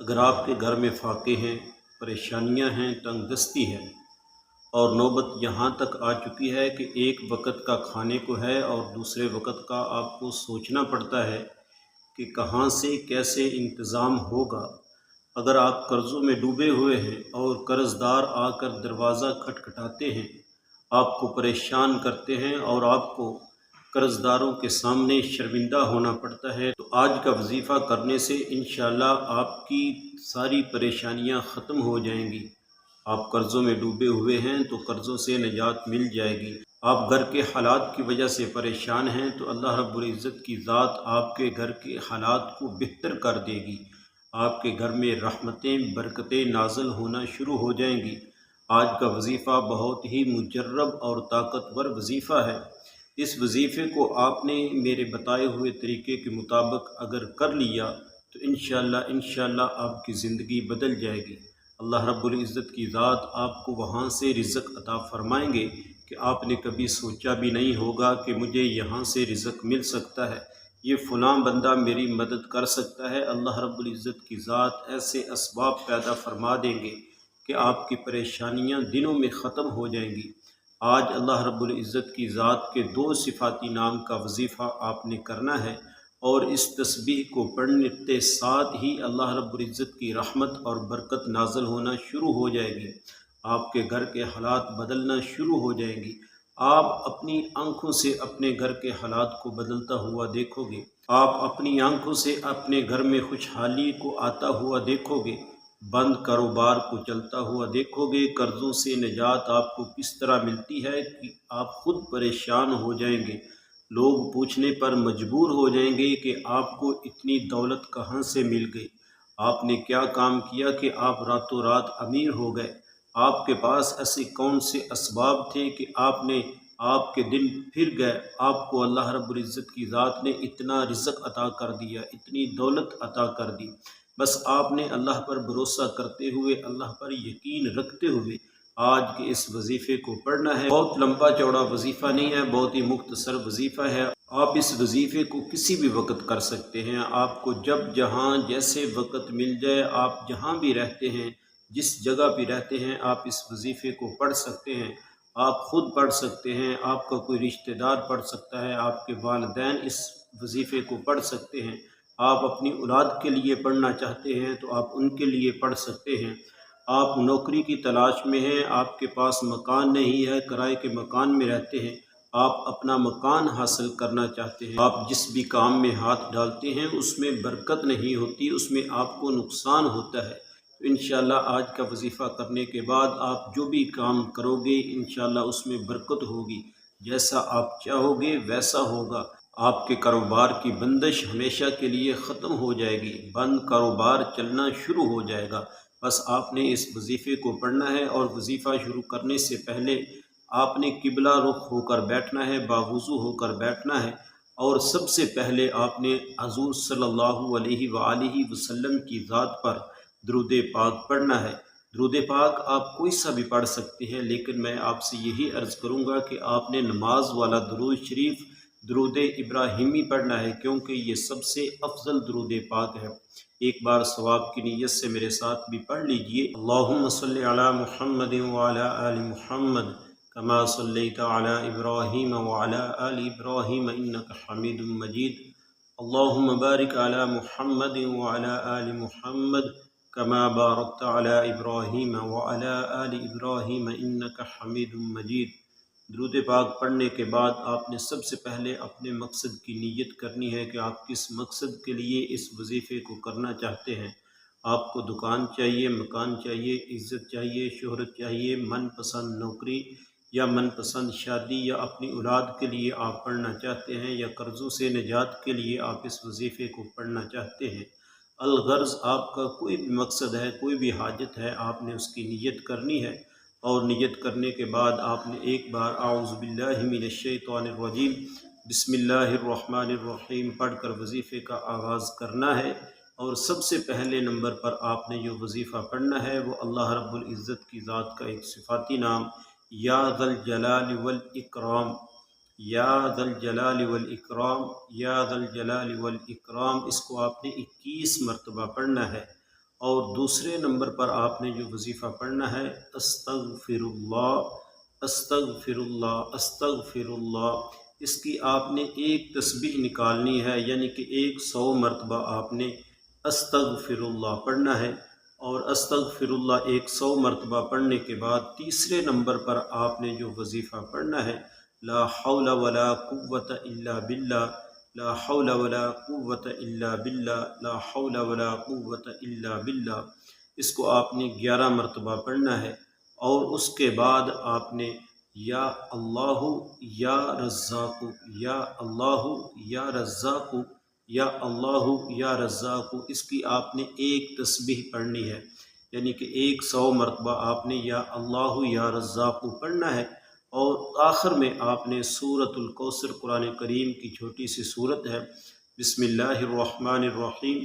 اگر آپ کے گھر میں فاقے ہیں، پریشانیاں ہیں، تنگ دستی ہے اور نوبت یہاں تک آ چکی ہے کہ ایک وقت کا کھانے کو ہے اور دوسرے وقت کا آپ کو سوچنا پڑتا ہے کہ کہاں سے کیسے انتظام ہوگا۔ اگر آپ قرضوں میں ڈوبے ہوئے ہیں اور قرض دار آ کر دروازہ کھٹکھٹاتے ہیں، آپ کو پریشان کرتے ہیں اور آپ کو قرض داروں کے سامنے شرمندہ ہونا پڑتا ہے، تو آج کا وظیفہ کرنے سے انشاءاللہ آپ کی ساری پریشانیاں ختم ہو جائیں گی۔ آپ قرضوں میں ڈوبے ہوئے ہیں تو قرضوں سے نجات مل جائے گی۔ آپ گھر کے حالات کی وجہ سے پریشان ہیں تو اللہ رب العزت کی ذات آپ کے گھر کے حالات کو بہتر کر دے گی۔ آپ کے گھر میں رحمتیں، برکتیں نازل ہونا شروع ہو جائیں گی۔ آج کا وظیفہ بہت ہی مجرب اور طاقتور وظیفہ ہے۔ اس وظیفے کو آپ نے میرے بتائے ہوئے طریقے کے مطابق اگر کر لیا تو انشاءاللہ آپ کی زندگی بدل جائے گی۔ اللہ رب العزت کی ذات آپ کو وہاں سے رزق عطا فرمائیں گے کہ آپ نے کبھی سوچا بھی نہیں ہوگا کہ مجھے یہاں سے رزق مل سکتا ہے، یہ فلاں بندہ میری مدد کر سکتا ہے۔ اللہ رب العزت کی ذات ایسے اسباب پیدا فرما دیں گے کہ آپ کی پریشانیاں دنوں میں ختم ہو جائیں گی۔ آج اللہ رب العزت کی ذات کے 2 صفاتی نام کا وظیفہ آپ نے کرنا ہے، اور اس تسبیح کو پڑھنے کے ساتھ ہی اللہ رب العزت کی رحمت اور برکت نازل ہونا شروع ہو جائے گی۔ آپ کے گھر کے حالات بدلنا شروع ہو جائیں گی۔ آپ اپنی آنکھوں سے اپنے گھر کے حالات کو بدلتا ہوا دیکھو گے۔ آپ اپنی آنکھوں سے اپنے گھر میں خوشحالی کو آتا ہوا دیکھو گے، بند کاروبار کو چلتا ہوا دیکھو گے، قرضوں سے نجات آپ کو کس طرح ملتی ہے کہ آپ خود پریشان ہو جائیں گے۔ لوگ پوچھنے پر مجبور ہو جائیں گے کہ آپ کو اتنی دولت کہاں سے مل گئی، آپ نے کیا کام کیا کہ آپ راتوں رات امیر ہو گئے، آپ کے پاس ایسے کون سے اسباب تھے کہ آپ کے دن پھر گئے، آپ کو اللہ رب العزت کی ذات نے اتنا رزق عطا کر دیا، اتنی دولت عطا کر دی۔ بس آپ نے اللہ پر بھروسہ کرتے ہوئے، اللہ پر یقین رکھتے ہوئے آج کے اس وظیفے کو پڑھنا ہے۔ بہت لمبا چوڑا وظیفہ نہیں ہے، بہت ہی مختصر وظیفہ ہے۔ آپ اس وظیفے کو کسی بھی وقت کر سکتے ہیں۔ آپ کو جب جہاں جیسے وقت مل جائے، آپ جہاں بھی رہتے ہیں، جس جگہ بھی رہتے ہیں، آپ اس وظیفے کو پڑھ سکتے ہیں۔ آپ خود پڑھ سکتے ہیں، آپ کا کوئی رشتہ دار پڑھ سکتا ہے، آپ کے والدین اس وظیفے کو پڑھ سکتے ہیں۔ آپ اپنی اولاد کے لیے پڑھنا چاہتے ہیں تو آپ ان کے لیے پڑھ سکتے ہیں۔ آپ نوکری کی تلاش میں ہیں، آپ کے پاس مکان نہیں ہے، کرائے کے مکان میں رہتے ہیں، آپ اپنا مکان حاصل کرنا چاہتے ہیں، آپ جس بھی کام میں ہاتھ ڈالتے ہیں اس میں برکت نہیں ہوتی، اس میں آپ کو نقصان ہوتا ہے، تو انشاءاللہ آج کا وظیفہ کرنے کے بعد آپ جو بھی کام کرو گے انشاءاللہ اس میں برکت ہوگی، جیسا آپ چاہو گے ویسا ہوگا۔ آپ کے کاروبار کی بندش ہمیشہ کے لیے ختم ہو جائے گی، بند کاروبار چلنا شروع ہو جائے گا۔ بس آپ نے اس وظیفے کو پڑھنا ہے، اور وظیفہ شروع کرنے سے پہلے آپ نے قبلہ رخ ہو کر بیٹھنا ہے، باوضو ہو کر بیٹھنا ہے، اور سب سے پہلے آپ نے حضور صلی اللہ علیہ وآلہ وسلم کی ذات پر درود پاک پڑھنا ہے۔ درود پاک آپ کوئی سا بھی پڑھ سکتے ہیں، لیکن میں آپ سے یہی عرض کروں گا کہ آپ نے نماز والا درود شریف درود ابراہیمی پڑھنا ہے، کیونکہ یہ سب سے افضل درود پاک ہے۔ ایک بار ثواب کی نیت سے میرے ساتھ بھی پڑھ لیجئے۔ اللہم صلی علی محمد وعلی آل محمد کما صلیت علی ابراہیم وعلی آل ابراہیم انک حمید مجید۔ اللہم بارک علی محمد وعلی آل محمد کما بارکت علی ابراہیم وعلی آل ابراہیم انک حمید مجید۔ درود پاک پڑھنے کے بعد آپ نے سب سے پہلے اپنے مقصد کی نیت کرنی ہے کہ آپ کس مقصد کے لیے اس وظیفے کو کرنا چاہتے ہیں۔ آپ کو دکان چاہیے، مکان چاہیے، عزت چاہیے، شہرت چاہیے، من پسند نوکری یا من پسند شادی، یا اپنی اولاد کے لیے آپ پڑھنا چاہتے ہیں، یا قرضوں سے نجات کے لیے آپ اس وظیفے کو پڑھنا چاہتے ہیں۔ الغرض آپ کا کوئی بھی مقصد ہے، کوئی بھی حاجت ہے، آپ نے اس کی نیت کرنی ہے، اور نیت کرنے کے بعد آپ نے ایک بار اعوذ باللہ من الشیطان الرجیم بسم اللہ الرحمن الرحیم پڑھ کر وظیفے کا آغاز کرنا ہے۔ اور سب سے پہلے نمبر پر آپ نے جو وظیفہ پڑھنا ہے وہ اللہ رب العزت کی ذات کا ایک صفاتی نام یا ذا الجلال والاکرام، یا ذا الجلال والاکرام، یا ذا الجلال والاکرام، اس کو آپ نے 21 مرتبہ پڑھنا ہے۔ اور دوسرے نمبر پر آپ نے جو وظیفہ پڑھنا ہے استغفر اللہ، استغفر اللہ، استغفر اللہ، اس کی آپ نے ایک تسبیح نکالنی ہے، یعنی کہ 100 مرتبہ آپ نے استغفر اللہ پڑھنا ہے۔ اور استغفر اللہ 100 مرتبہ پڑھنے کے بعد تیسرے نمبر پر آپ نے جو وظیفہ پڑھنا ہے لا حول ولا قوت الا باللہ، لا حول ولا قوت الا باللہ، لا حول ولا قوت الا باللہ، اس کو آپ نے 11 مرتبہ پڑھنا ہے۔ اور اس کے بعد آپ نے یا اللہ یا رزاق، یا اللہ یا رزاق، یا اللہ یا رزاق، اس کی آپ نے ایک تسبیح پڑھنی ہے، یعنی کہ 100 مرتبہ آپ نے یا اللہ یا رزاق پڑھنا ہے۔ اور آخر میں آپ نے سورۃ الکوثر، قرآن کریم کی چھوٹی سی سورت ہے، بسم اللہ الرحمن الرحیم،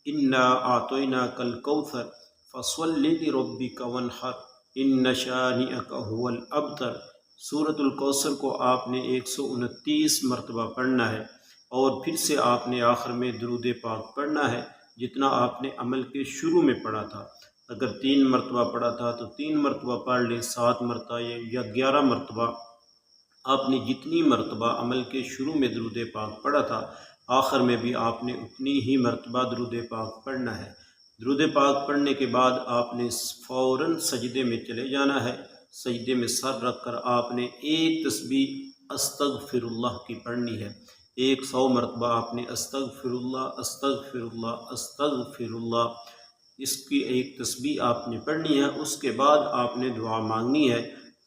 انا اعطیناک الکوثر فصل لربک وانحر ان شانئک هو الابتر، سورۃ الکوثر کو آپ نے 129 مرتبہ پڑھنا ہے۔ اور پھر سے آپ نے آخر میں درود پاک پڑھنا ہے، جتنا آپ نے عمل کے شروع میں پڑھا تھا۔ اگر 3 مرتبہ پڑھا تھا تو 3 مرتبہ پڑھ لیں، 7 مرتبہ یا 11 مرتبہ، آپ نے جتنی مرتبہ عمل کے شروع میں درود پاک پڑھا تھا آخر میں بھی آپ نے اتنی ہی مرتبہ درود پاک پڑھنا ہے۔ درود پاک پڑھنے کے بعد آپ نے فوراً سجدے میں چلے جانا ہے، سجدے میں سر رکھ کر آپ نے ایک تسبیح استغفر اللہ کی پڑھنی ہے، 100 مرتبہ آپ نے استغفر اللہ، استغفر اللہ، استغفر اللہ، اس کی ایک تسبیح آپ نے پڑھنی ہے۔ اس کے بعد آپ نے دعا مانگنی ہے۔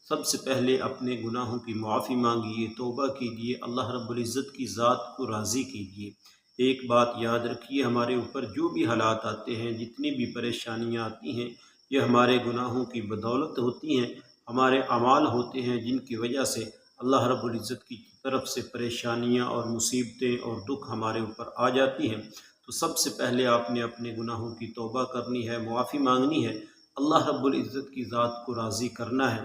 سب سے پہلے اپنے گناہوں کی معافی مانگیے، توبہ کیجیے، اللہ رب العزت کی ذات کو راضی کیجیے۔ ایک بات یاد رکھیے، ہمارے اوپر جو بھی حالات آتے ہیں، جتنی بھی پریشانیاں آتی ہیں، یہ ہمارے گناہوں کی بدولت ہوتی ہیں، ہمارے اعمال ہوتے ہیں جن کی وجہ سے اللہ رب العزت کی طرف سے پریشانیاں اور مصیبتیں اور دکھ ہمارے اوپر آ جاتی ہیں۔ تو سب سے پہلے آپ نے اپنے گناہوں کی توبہ کرنی ہے، معافی مانگنی ہے، اللہ رب العزت کی ذات کو راضی کرنا ہے۔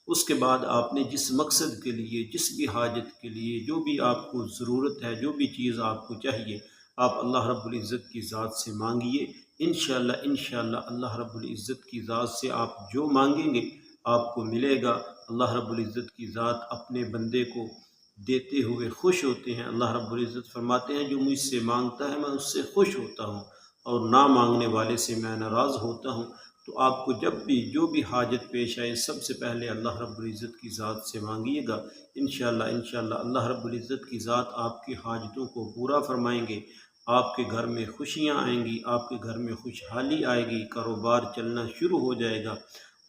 اس کے بعد آپ نے جس مقصد کے لیے، جس بھی حاجت کے لیے، جو بھی آپ کو ضرورت ہے، جو بھی چیز آپ کو چاہیے، آپ اللہ رب العزت کی ذات سے مانگیے۔ انشاءاللہ اللہ رب العزت کی ذات سے آپ جو مانگیں گے آپ کو ملے گا۔ اللہ رب العزت کی ذات اپنے بندے کو دیتے ہوئے خوش ہوتے ہیں۔ اللہ رب العزت فرماتے ہیں جو مجھ سے مانگتا ہے میں اس سے خوش ہوتا ہوں، اور نہ مانگنے والے سے میں ناراض ہوتا ہوں۔ تو آپ کو جب بھی جو بھی حاجت پیش آئے، سب سے پہلے اللہ رب العزت کی ذات سے مانگیے گا۔ انشاءاللہ اللہ رب العزت کی ذات آپ کی حاجتوں کو پورا فرمائیں گے، آپ کے گھر میں خوشیاں آئیں گی، آپ کے گھر میں خوشحالی آئے گی، کاروبار چلنا شروع ہو جائے گا،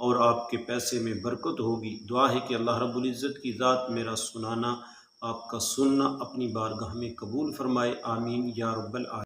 اور آپ کے پیسے میں برکت ہوگی۔ دعا ہے کہ اللہ رب العزت کی ذات میرا سنانا، آپ کا سننا اپنی بارگاہ میں قبول فرمائے، آمین یا رب العالمین۔